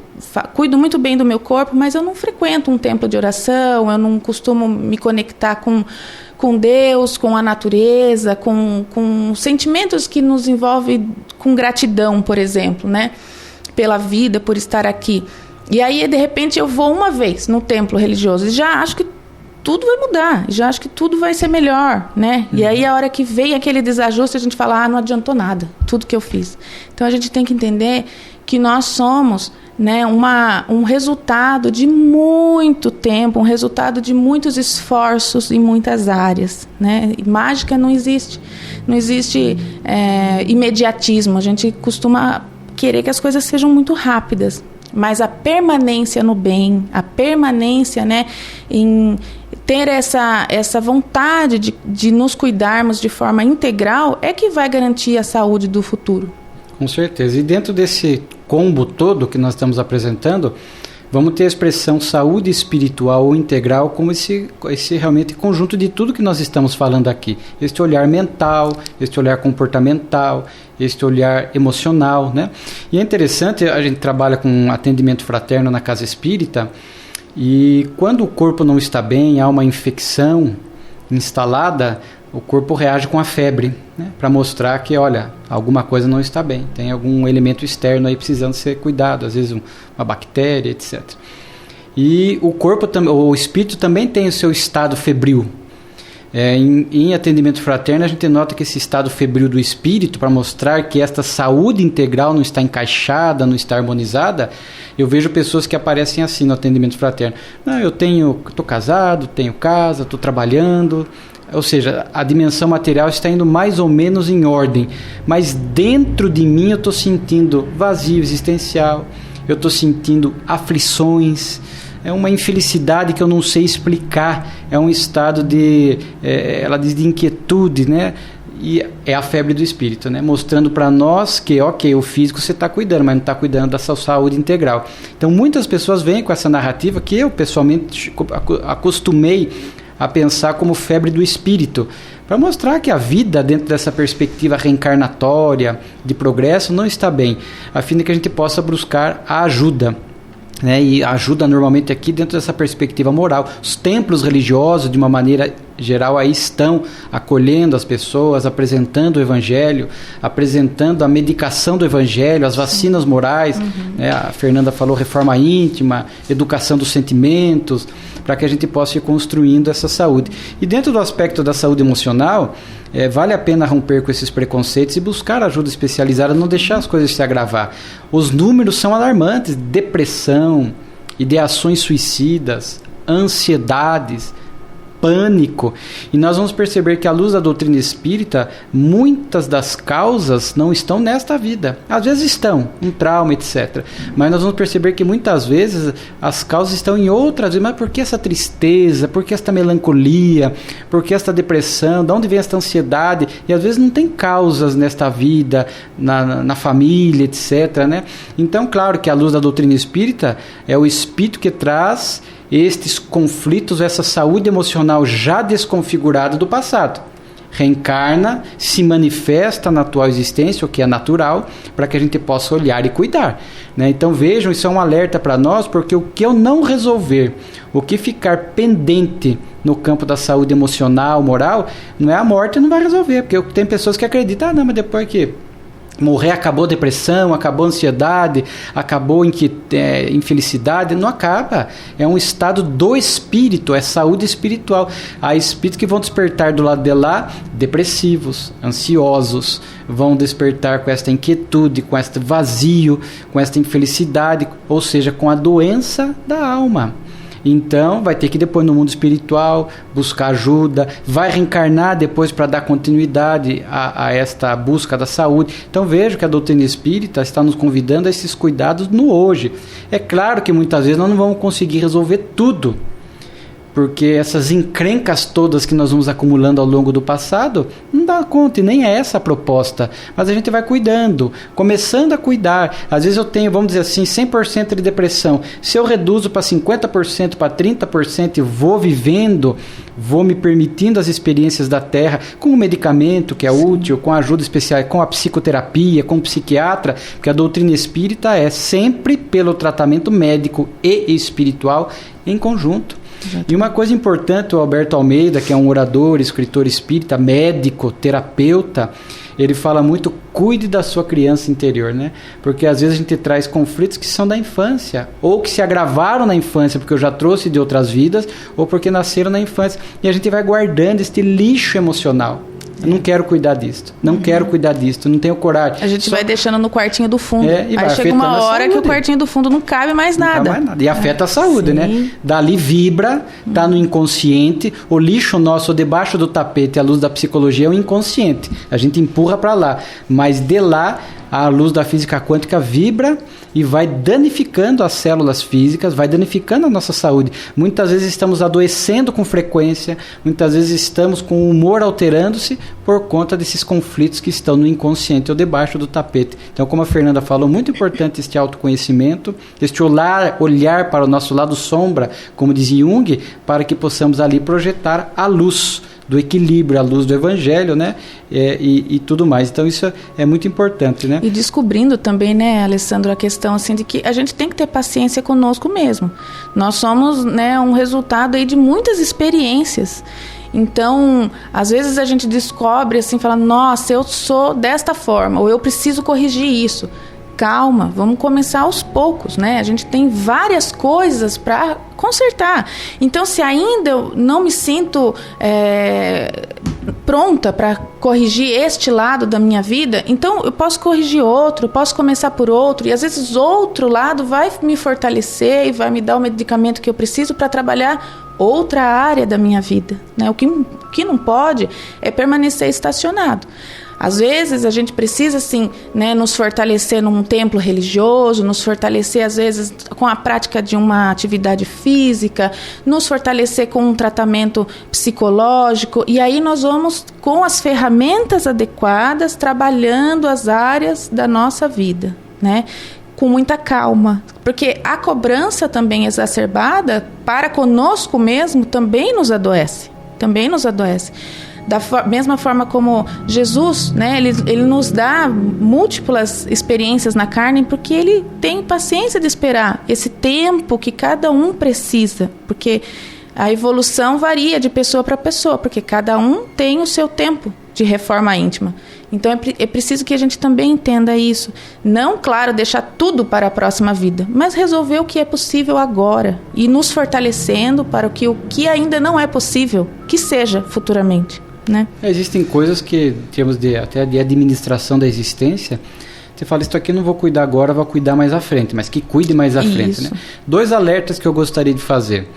cuido muito bem do meu corpo, mas eu não frequento um templo de oração, eu não costumo me conectar com Deus, com a natureza, com sentimentos que nos envolvem com gratidão, por exemplo, né? Pela vida, por estar aqui. E aí, de repente, eu vou uma vez no templo religioso e já acho que tudo vai mudar, já acho que tudo vai ser melhor, né? E aí, a hora que vem aquele desajuste, a gente fala, não adiantou nada, tudo que eu fiz. Então, a gente tem que entender que nós somos, né, um resultado de muito tempo, um resultado de muitos esforços em muitas áreas, né? E mágica não existe. Não existe imediatismo. A gente costuma querer que as coisas sejam muito rápidas, mas a permanência no bem, a permanência, né, em ter essa vontade de nos cuidarmos de forma integral é que vai garantir a saúde do futuro. Com certeza. E dentro desse combo todo que nós estamos apresentando, vamos ter a expressão saúde espiritual ou integral como esse realmente conjunto de tudo que nós estamos falando aqui. Este olhar mental, este olhar comportamental, este olhar emocional, né? E é interessante, a gente trabalha com atendimento fraterno na casa espírita, E quando o corpo não está bem, há uma infecção instalada, o corpo reage com a febre, né? Para mostrar que, olha, alguma coisa não está bem, tem algum elemento externo aí precisando ser cuidado, às vezes uma bactéria, etc. E o espírito também tem o seu estado febril. Em atendimento fraterno, a gente nota que esse estado febril do espírito, para mostrar que esta saúde integral não está encaixada, não está harmonizada, eu vejo pessoas que aparecem assim no atendimento fraterno. Não, eu estou casado, tenho casa, estou trabalhando, ou seja, a dimensão material está indo mais ou menos em ordem, mas dentro de mim eu estou sentindo vazio existencial, eu estou sentindo aflições, é uma infelicidade que eu não sei explicar, é um estado ela diz de inquietude, né? E é a febre do espírito, né? Mostrando para nós que, ok, o físico você está cuidando, mas não está cuidando da sua saúde integral. Então muitas pessoas vêm com essa narrativa que eu pessoalmente acostumei a pensar como febre do espírito, para mostrar que a vida dentro dessa perspectiva reencarnatória, de progresso, não está bem, a fim de que a gente possa buscar a ajuda. Né, e ajuda normalmente aqui dentro dessa perspectiva moral. Os templos religiosos, de uma maneira geral, aí estão acolhendo as pessoas, apresentando o Evangelho, apresentando a medicação do Evangelho, as vacinas morais, né, a Fernanda falou reforma íntima, educação dos sentimentos, para que a gente possa ir construindo essa saúde. E dentro do aspecto da saúde emocional, vale a pena romper com esses preconceitos e buscar ajuda especializada, não deixar as coisas se agravar. Os números são alarmantes: depressão, ideações suicidas, ansiedades, pânico. E nós vamos perceber que, à luz da doutrina espírita, muitas das causas não estão nesta vida. Às vezes estão, um trauma, etc. Mas nós vamos perceber que muitas vezes as causas estão em outras. Mas por que essa tristeza? Por que esta melancolia? Por que esta depressão? De onde vem esta ansiedade? E às vezes não tem causas nesta vida, na família, etc. Né? Então, claro que, à luz da doutrina espírita, é o espírito que traz estes conflitos, essa saúde emocional já desconfigurada do passado. Reencarna, se manifesta na atual existência, o que é natural, para que a gente possa olhar e cuidar. Né? Então vejam, isso é um alerta para nós, porque o que eu não resolver, o que ficar pendente no campo da saúde emocional, moral, não é a morte, não vai resolver. Porque tem pessoas que acreditam, não, mas depois que morrer acabou a depressão, acabou a ansiedade, acabou a infelicidade. Não acaba. É um estado do espírito, é saúde espiritual. Há espíritos que vão despertar do lado de lá depressivos, ansiosos, vão despertar com esta inquietude, com este vazio, com esta infelicidade, ou seja, com a doença da alma. Então, vai ter que depois no mundo espiritual buscar ajuda, vai reencarnar depois para dar continuidade a esta busca da saúde. Então, vejo que a doutrina espírita está nos convidando a esses cuidados no hoje. É claro que muitas vezes nós não vamos conseguir resolver tudo, porque essas encrencas todas que nós vamos acumulando ao longo do passado, não dá conta, e nem é essa a proposta. Mas a gente vai cuidando, começando a cuidar. Às vezes eu tenho, vamos dizer assim, 100% de depressão. Se eu reduzo para 50%, para 30% e vou vivendo, vou me permitindo as experiências da Terra, com o medicamento que é útil, com a ajuda especial, com a psicoterapia, com o psiquiatra, porque a doutrina espírita é sempre pelo tratamento médico e espiritual em conjunto. Exatamente. E uma coisa importante, o Alberto Almeida, que é um orador, escritor espírita, médico, terapeuta, ele fala muito, cuide da sua criança interior, né? Porque às vezes a gente traz conflitos que são da infância, ou que se agravaram na infância, porque eu já trouxe de outras vidas, ou porque nasceram na infância. E a gente vai guardando este lixo emocional. Eu não quero cuidar disto, não quero cuidar disto, não tenho coragem. A gente vai deixando no quartinho do fundo. E aí chega uma hora que o quartinho do fundo não cabe mais nada. Não cabe mais nada. E afeta a saúde, né? Dali vibra, tá no inconsciente. O lixo nosso debaixo do tapete, à luz da psicologia, é o inconsciente. A gente empurra para lá. Mas de lá, a luz da física quântica vibra e vai danificando as células físicas, vai danificando a nossa saúde. Muitas vezes estamos adoecendo com frequência, muitas vezes estamos com o humor alterando-se por conta desses conflitos que estão no inconsciente ou debaixo do tapete. Então, como a Fernanda falou, muito importante este autoconhecimento, este olhar para o nosso lado sombra, como diz Jung, para que possamos ali projetar a luz do equilíbrio à luz do Evangelho, né? E tudo mais. Então isso é muito importante, né? E descobrindo também, né, Alessandro, a questão assim de que a gente tem que ter paciência conosco mesmo. Nós somos, né, um resultado aí de muitas experiências. Então, às vezes a gente descobre assim, fala, nossa, eu sou desta forma, ou eu preciso corrigir isso. Calma, vamos começar aos poucos, né? A gente tem várias coisas para consertar. Então, se ainda eu não me sinto pronta para corrigir este lado da minha vida, então eu posso corrigir outro, eu posso começar por outro, e às vezes outro lado vai me fortalecer e vai me dar o medicamento que eu preciso para trabalhar outra área da minha vida, né? O que não pode é permanecer estacionado. Às vezes a gente precisa, assim, né, nos fortalecer num templo religioso, nos fortalecer, às vezes, com a prática de uma atividade física, nos fortalecer com um tratamento psicológico, e aí nós vamos, com as ferramentas adequadas, trabalhando as áreas da nossa vida, né? Com muita calma, porque a cobrança também exacerbada para conosco mesmo também nos adoece, Da mesma forma como Jesus, né, ele nos dá múltiplas experiências na carne, porque ele tem paciência de esperar esse tempo que cada um precisa, porque a evolução varia de pessoa para pessoa, porque cada um tem o seu tempo de reforma íntima. Então é preciso que a gente também entenda isso. Não, claro, deixar tudo para a próxima vida, mas resolver o que é possível agora e nos fortalecendo para o que ainda não é possível, que seja futuramente, né? Existem coisas que, em termos até de administração da existência, você fala, isso aqui eu não vou cuidar agora, vou cuidar mais à frente, mas que cuide mais à frente, né? 2 alertas que eu gostaria de fazer.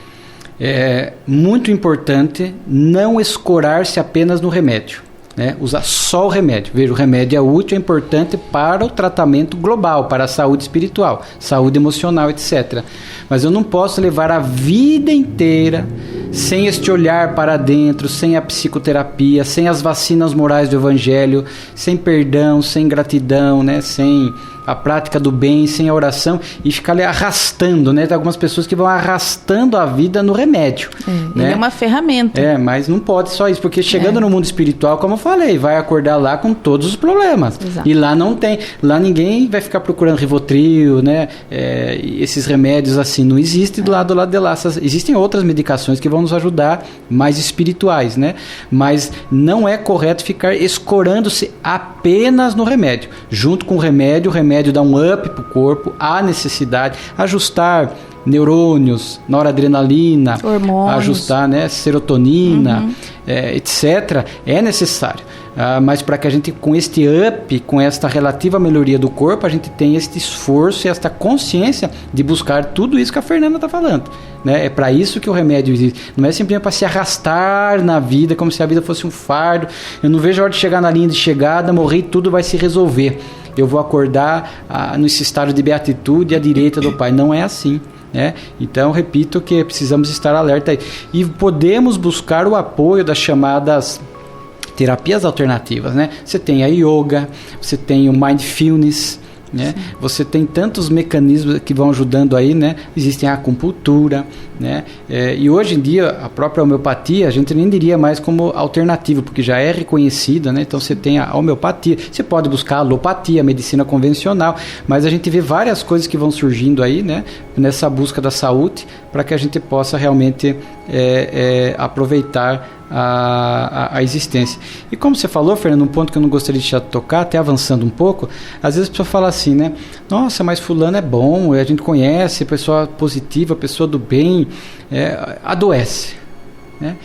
É muito importante não escorar-se apenas no remédio, né? Usar só o remédio. Veja, o remédio é útil, é importante para o tratamento global, para a saúde espiritual, saúde emocional, etc. Mas eu não posso levar a vida inteira sem este olhar para dentro, sem a psicoterapia, sem as vacinas morais do Evangelho, sem perdão, sem gratidão, né? Sem a prática do bem, sem a oração, e ficar ali arrastando, né? Tem algumas pessoas que vão arrastando a vida no remédio. Né? Ele é uma ferramenta. Mas não pode só isso, porque chegando no mundo espiritual, como eu falei, vai acordar lá com todos os problemas. Exato. E lá não tem, lá ninguém vai ficar procurando Rivotril, né? Esses remédios assim, não existe do lado de lá. Existem outras medicações que vão nos ajudar, mais espirituais, né? Mas não é correto ficar escorando-se apenas no remédio. Junto com o remédio dá um up para o corpo, há necessidade, ajustar neurônios, noradrenalina, hormônios, ajustar, né, serotonina, etc., é necessário. Mas para que a gente, com este up, com esta relativa melhoria do corpo, a gente tenha este esforço e esta consciência de buscar tudo isso que a Fernanda está falando, né? É para isso que o remédio existe. Não é simplesmente para se arrastar na vida, como se a vida fosse um fardo. Eu não vejo a hora de chegar na linha de chegada, morrer e tudo vai se resolver. Eu vou acordar nesse estado de beatitude à direita do Pai. Não é assim, né? Então, repito que precisamos estar alerta aí. E podemos buscar o apoio das chamadas terapias alternativas, né? Você tem a yoga, você tem o mindfulness, né? Você tem tantos mecanismos que vão ajudando aí, né? Existem a acupuntura, né? E hoje em dia a própria homeopatia a gente nem diria mais como alternativa, porque já é reconhecida, né? Então você tem a homeopatia, você pode buscar a alopatia, a medicina convencional, mas a gente vê várias coisas que vão surgindo aí, né? Nessa busca da saúde, para que a gente possa realmente aproveitar a existência. E como você falou, Fernando, um ponto que eu não gostaria de tocar, até avançando um pouco, às vezes a pessoa fala assim, né? Nossa, mas fulano é bom, a gente conhece, pessoa positiva, pessoa do bem, adoece, né?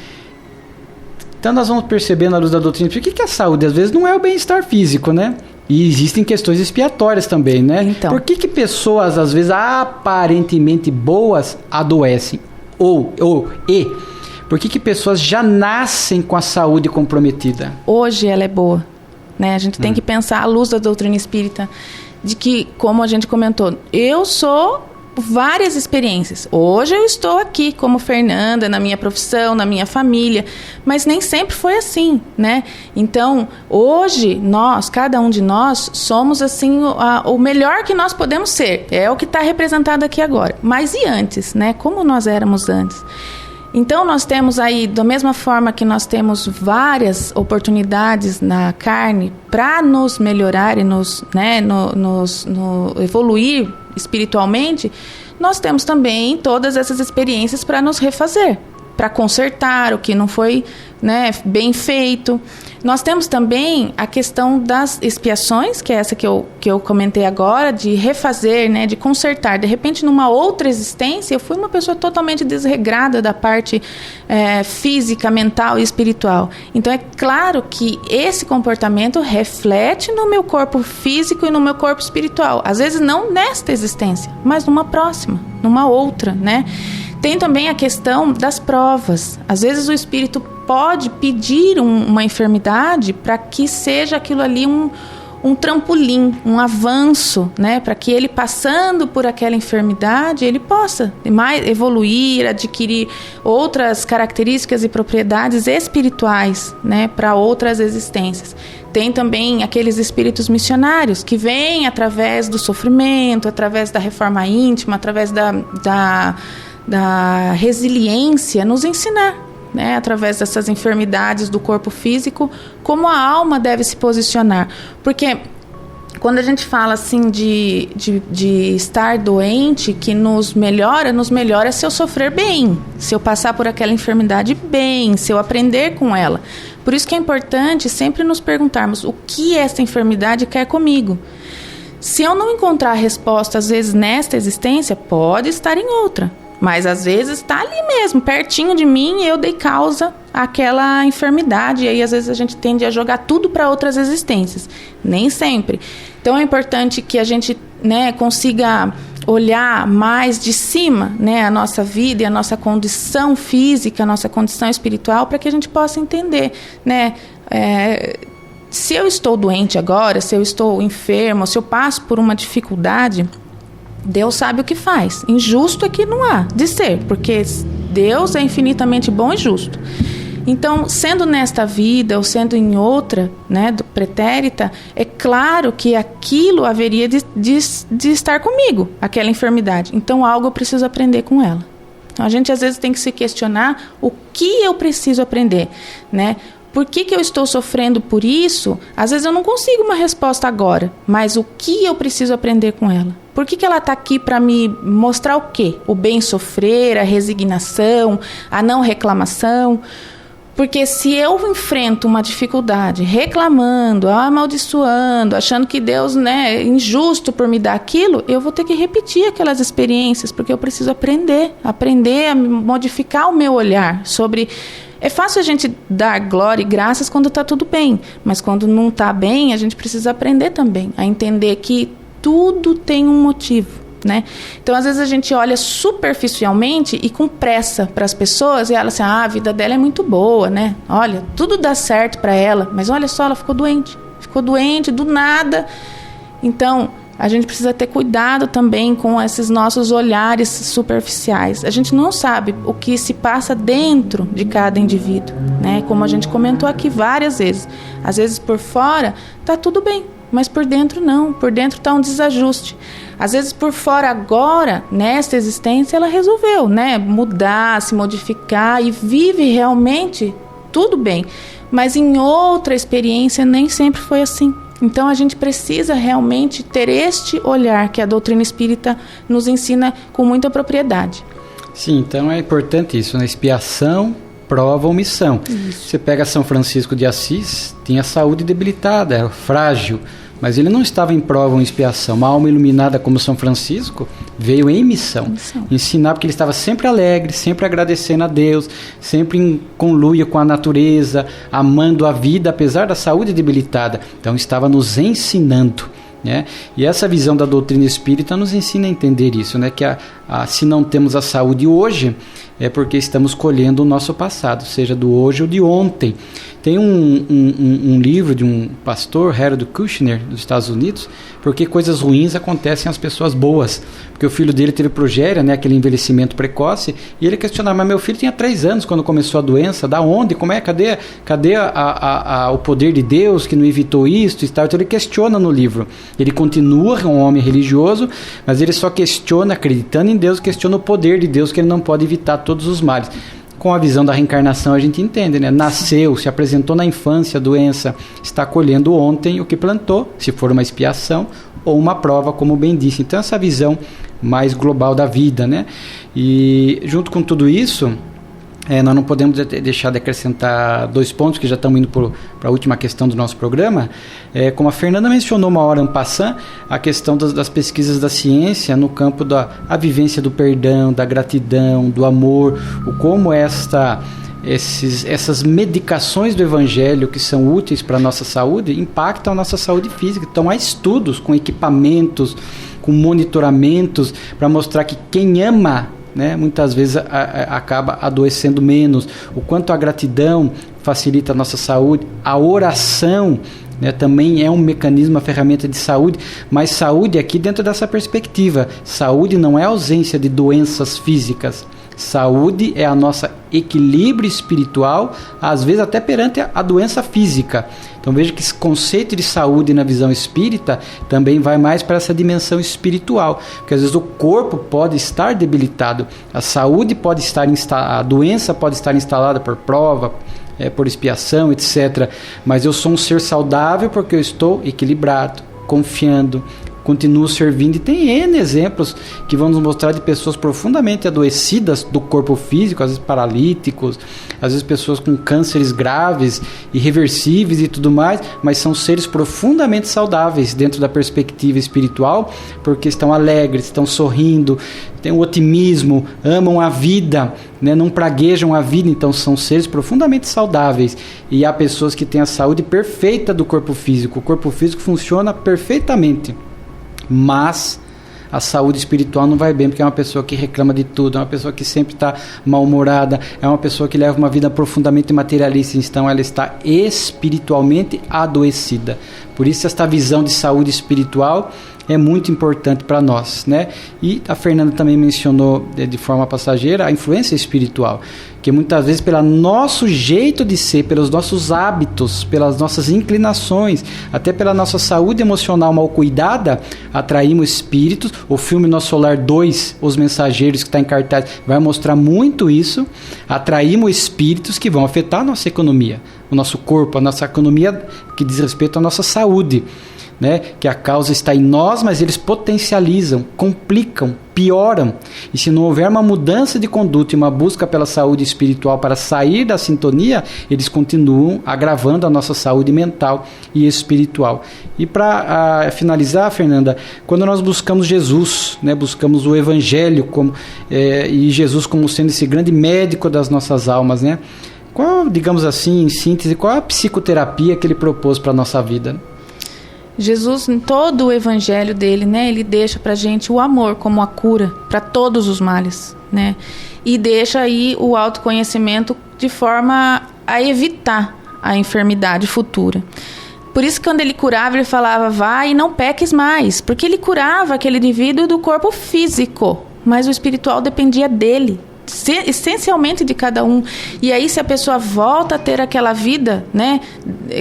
Então nós vamos perceber na luz da doutrina, por que a saúde às vezes não é o bem-estar físico, né? E existem questões expiatórias também, né? Então. Por que pessoas às vezes aparentemente boas adoecem? Por que pessoas já nascem com a saúde comprometida? Hoje ela é boa, né? A gente tem que pensar à luz da doutrina espírita, de que, como a gente comentou, eu sou várias experiências. Hoje eu estou aqui como Fernanda, na minha profissão, na minha família, mas nem sempre foi assim, né? Então, hoje, cada um de nós, somos assim, o melhor que nós podemos ser. É o que está representado aqui agora. Mas e antes, né? Como nós éramos antes? Então nós temos aí, da mesma forma que nós temos várias oportunidades na carne para nos melhorar e nos evoluir espiritualmente, nós temos também todas essas experiências para nos refazer, para consertar o que não foi, né, bem feito. Nós temos também a questão das expiações, que é essa que eu comentei agora, de refazer, né, de consertar. De repente, numa outra existência, eu fui uma pessoa totalmente desregrada da parte física, mental e espiritual. Então, é claro que esse comportamento reflete no meu corpo físico e no meu corpo espiritual. Às vezes, não nesta existência, mas numa próxima, numa outra, né? Tem também a questão das provas. Às vezes o espírito pode pedir uma enfermidade para que seja aquilo ali um trampolim, um avanço, né? Para que ele, passando por aquela enfermidade, ele possa mais evoluir, adquirir outras características e propriedades espirituais, né? Para outras existências. Tem também aqueles espíritos missionários que vêm através do sofrimento, através da reforma íntima, através da resiliência, nos ensinar, né, através dessas enfermidades do corpo físico, como a alma deve se posicionar. Porque quando a gente fala assim de estar doente, que nos melhora se eu sofrer bem, se eu passar por aquela enfermidade bem, se eu aprender com ela. Por isso que é importante sempre nos perguntarmos o que essa enfermidade quer comigo. Se eu não encontrar a resposta, às vezes, nesta existência, pode estar em outra. Mas às vezes está ali mesmo, pertinho de mim, e eu dei causa àquela enfermidade. E aí às vezes a gente tende a jogar tudo para outras existências. Nem sempre. Então é importante que a gente, né, consiga olhar mais de cima, né, a nossa vida e a nossa condição física, a nossa condição espiritual, para que a gente possa entender, né, se eu estou doente agora, se eu estou enfermo, se eu passo por uma dificuldade, Deus sabe o que faz. Injusto é que não há de ser, porque Deus é infinitamente bom e justo. Então, sendo nesta vida ou sendo em outra, né, do pretérita, é claro que aquilo haveria de estar comigo, aquela enfermidade. Então, algo eu preciso aprender com ela. Então, a gente às vezes tem que se questionar o que eu preciso aprender, né? Por que eu estou sofrendo por isso? Às vezes eu não consigo uma resposta agora, mas o que eu preciso aprender com ela? Por que ela está aqui para me mostrar o quê? O bem sofrer, a resignação, a não reclamação. Porque se eu enfrento uma dificuldade reclamando, amaldiçoando, achando que Deus, né, é injusto por me dar aquilo, eu vou ter que repetir aquelas experiências, porque eu preciso aprender a modificar o meu olhar sobre... É fácil a gente dar glória e graças quando está tudo bem, mas quando não está bem, a gente precisa aprender também a entender que tudo tem um motivo, né? Então, às vezes a gente olha superficialmente e com pressa para as pessoas e ela assim, a vida dela é muito boa, né? Olha, tudo dá certo para ela, mas olha só, ela ficou doente do nada. Então, a gente precisa ter cuidado também com esses nossos olhares superficiais. A gente não sabe o que se passa dentro de cada indivíduo, né? Como a gente comentou aqui várias vezes. Às vezes por fora está tudo bem, mas por dentro não. Por dentro está um desajuste. Às vezes por fora agora, nesta existência, ela resolveu, né, mudar, se modificar e vive realmente tudo bem. Mas em outra experiência nem sempre foi assim. Então, a gente precisa realmente ter este olhar que a doutrina espírita nos ensina com muita propriedade. Sim, então é importante isso, né? Expiação, prova, omissão. Isso. Você pega São Francisco de Assis, tinha saúde debilitada, era frágil, mas ele não estava em prova ou em expiação. Uma alma iluminada como São Francisco veio em missão. Ensinar, porque ele estava sempre alegre, sempre agradecendo a Deus, sempre em conluio com a natureza, amando a vida, apesar da saúde debilitada. Então estava nos ensinando, né? E essa visão da doutrina espírita nos ensina a entender isso, né? Que se não temos a saúde hoje, é porque estamos colhendo o nosso passado, seja do hoje ou de ontem. Tem um livro de um pastor, Harold Kushner, dos Estados Unidos, porque coisas ruins acontecem às pessoas boas. Porque o filho dele teve progéria, né, aquele envelhecimento precoce, e ele questionava, mas meu filho tinha 3 anos quando começou a doença, da onde, como é, cadê o poder de Deus que não evitou isso e tal? Então ele questiona no livro. Ele continua um homem religioso, mas ele só questiona, acreditando em Deus, questiona o poder de Deus, que ele não pode evitar todos os males. com a visão da reencarnação a gente entende, né? Nasceu, se apresentou na infância, a doença, está colhendo ontem o que plantou, se for uma expiação ou uma prova, como bem disse. Então essa visão mais global da vida, né? E junto com tudo isso, nós não podemos deixar de acrescentar 2 pontos, que já estamos indo para a última questão do nosso programa. Como a Fernanda mencionou uma hora en passant, a questão das pesquisas da ciência no campo da vivência do perdão, da gratidão, do amor, como essas medicações do Evangelho que são úteis para a nossa saúde impactam a nossa saúde física. Então há estudos com equipamentos, com monitoramentos, para mostrar que quem ama, né, muitas vezes acaba adoecendo menos. O quanto a gratidão facilita a nossa saúde, a oração, né, também é um mecanismo, uma ferramenta de saúde, mas saúde aqui dentro dessa perspectiva. Saúde não é ausência de doenças físicas. Saúde é a nossa equilíbrio espiritual, às vezes até perante a doença física. Então veja que esse conceito de saúde na visão espírita também vai mais para essa dimensão espiritual, porque às vezes o corpo pode estar debilitado, a saúde pode estar a doença pode estar instalada por prova, por expiação, etc. Mas eu sou um ser saudável porque eu estou equilibrado, confiando, continuo servindo. E tem N exemplos que vão nos mostrar de pessoas profundamente adoecidas do corpo físico, às vezes paralíticos, às vezes pessoas com cânceres graves, irreversíveis e tudo mais, mas são seres profundamente saudáveis dentro da perspectiva espiritual, porque estão alegres, estão sorrindo, têm um otimismo, amam a vida, né? Não praguejam a vida. Então são seres profundamente saudáveis. E há pessoas que têm a saúde perfeita do corpo físico. O corpo físico funciona perfeitamente, mas a saúde espiritual não vai bem, porque é uma pessoa que reclama de tudo, é uma pessoa que sempre está mal-humorada, é uma pessoa que leva uma vida profundamente materialista. Então ela está espiritualmente adoecida. Por isso esta visão de saúde espiritual é muito importante para nós, né? E a Fernanda também mencionou de forma passageira a influência espiritual, que muitas vezes pelo nosso jeito de ser, pelos nossos hábitos, pelas nossas inclinações, até pela nossa saúde emocional mal cuidada, atraímos espíritos. O filme Nosso Solar 2, Os Mensageiros, que está em cartaz, vai mostrar muito isso. Atraímos espíritos que vão afetar a nossa economia, o nosso corpo, a nossa economia que diz respeito à nossa saúde, né? Que a causa está em nós, mas eles potencializam, complicam, pioram. E se não houver uma mudança de conduta e uma busca pela saúde espiritual para sair da sintonia, eles continuam agravando a nossa saúde mental e espiritual. E para finalizar, Fernanda, quando nós buscamos Jesus, né, buscamos o Evangelho e Jesus como sendo esse grande médico das nossas almas, né? Qual, digamos assim, em síntese, qual é a psicoterapia que ele propôs para a nossa vida? Jesus, em todo o evangelho dele, né, ele deixa pra gente o amor como a cura para todos os males, né? E deixa aí o autoconhecimento de forma a evitar a enfermidade futura. Por isso que quando ele curava, ele falava, vai e não peques mais, porque ele curava aquele indivíduo do corpo físico, mas o espiritual dependia dele, essencialmente de cada um. E aí, se a pessoa volta a ter aquela vida, né,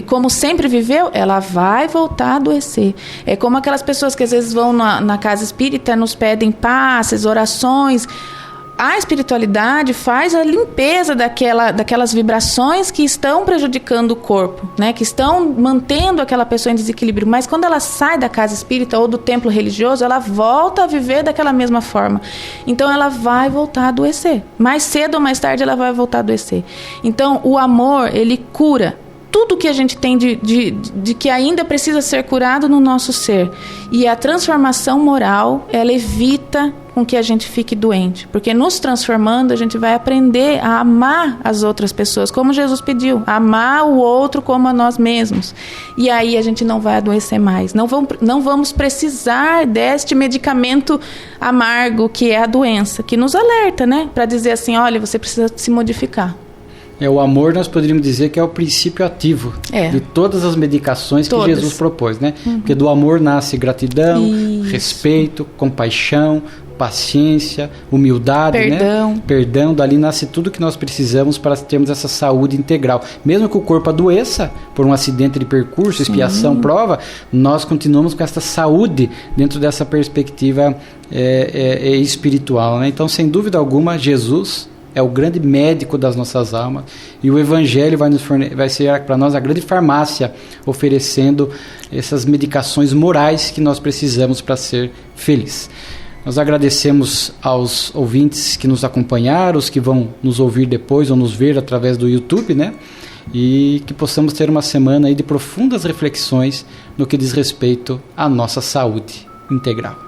como sempre viveu, ela vai voltar a adoecer. É como aquelas pessoas que às vezes vão na casa espírita, nos pedem passes, orações. A espiritualidade faz a limpeza daquelas vibrações que estão prejudicando o corpo, né? Que estão mantendo aquela pessoa em desequilíbrio. Mas quando ela sai da casa espírita ou do templo religioso, ela volta a viver daquela mesma forma. Então ela vai voltar a adoecer. Mais cedo ou mais tarde ela vai voltar a adoecer. Então o amor, ele cura tudo que a gente tem de que ainda precisa ser curado no nosso ser. E a transformação moral, ela evita com que a gente fique doente. Porque nos transformando, a gente vai aprender a amar as outras pessoas, como Jesus pediu. Amar o outro como a nós mesmos. E aí a gente não vai adoecer mais. Não vamos precisar deste medicamento amargo que é a doença, que nos alerta, né? Para dizer assim, olha, você precisa se modificar. O amor, nós poderíamos dizer que é o princípio ativo de todas as medicações que Jesus propôs, né? Porque do amor nasce gratidão, respeito, compaixão, paciência, humildade, perdão. Né? Perdão, dali nasce tudo que nós precisamos para termos essa saúde integral. Mesmo que o corpo adoeça por um acidente de percurso, expiação, prova, nós continuamos com essa saúde dentro dessa perspectiva espiritual, né? Então, sem dúvida alguma, Jesus é o grande médico das nossas almas, e o Evangelho vai ser para nós a grande farmácia, oferecendo essas medicações morais que nós precisamos para ser feliz. Nós agradecemos aos ouvintes que nos acompanharam, os que vão nos ouvir depois ou nos ver através do YouTube, né? E que possamos ter uma semana aí de profundas reflexões no que diz respeito à nossa saúde integral.